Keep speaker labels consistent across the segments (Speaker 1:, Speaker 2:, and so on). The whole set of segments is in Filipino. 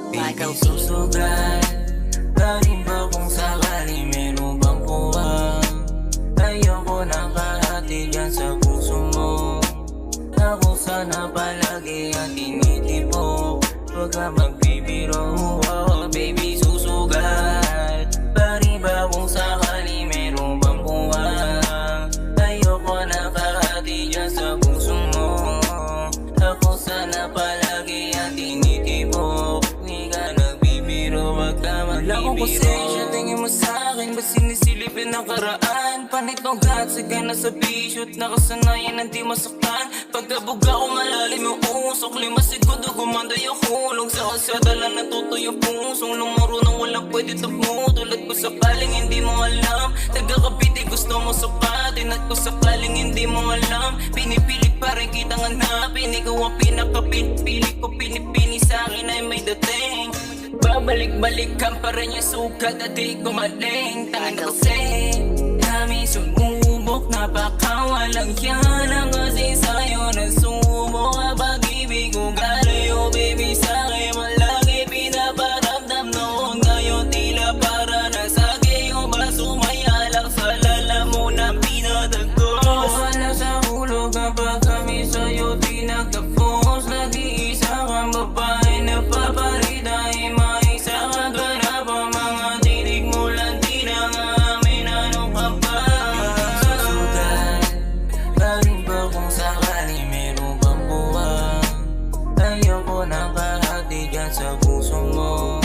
Speaker 1: Baby, susugal ka rin ba kung sakali meron bang puwang? Ayoko nang kahati dyan sa puso mo. Ako sana palagi ang tinitipok. Huwag ka magbibiro. Oh, baby, susugal ka rin ba kung sakali meron bang puwang? Ayoko nang kahati dyan sa puso mo. Ako sana palagi ang tinitipok. Di ka nagbibiro, wag ka magbibiro. Wala akong konsensya, tingin mo sa'kin ba sinisilipin ang karaan? Panitong gatsi ka na sa bisyo't nakasanayan ng di masaktan. Pagkabuga ko malalim yung usok, 5 segundo gumanda yung hulog. Sa kalsada lang natuto yung pusong lumaro nang walang pwede tamo. Tulad ko sakaling hindi mo alam, taga-Cavite gusto mo sapatin. At kung sakaling hindi mo alam, pinipili pa rin kitang hanapin. Ikaw ang pinakapili ko, pinipini sa'kin ay may dating. Babalik-balikan pa rin yung sugat at di ko maling. Tangin kasi kami sumubok, napakawalang yan ang kasi sa'yo nasubok. Kapag ibig ko galayo, baby, sa'kin malaki pinaparamdam noon. Ngayon tila para nasagi yung baso, may alak sa lalamunan pinadagos. Wala sa hulog kapag kami sa'yo di nagtapos. Nag-iisa kang babae na paparida, maisa ka ganap. Ang mga tinig mo lang di na nga amin, ano ka ba? Susugal ka rin ba kung sakali meron bang puwang? Ayoko nang kahati dyan sa puso mo.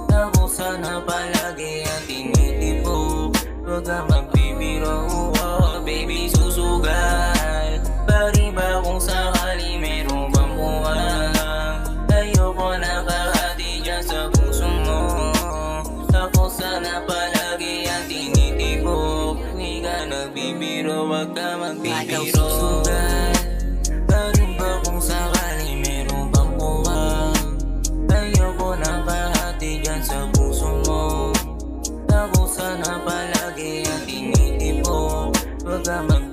Speaker 1: Ako sana palagi ang tinitipok. Huwag ka magbibiro. Oh, baby, susugal ka rin ba kung sakali meron bang puwang? Ayoko nang kahati dyan sa puso mo. Ako sana palagi ang tinitipok. Di ka nagbibiro, wag ka magbibiro. Susugal ka rin ba kung sakali meron bang puwang? Ayoko nang kahati dyan sa puso mo. Ako sana palagi ang tinitipok. Huwag ka magbibiro.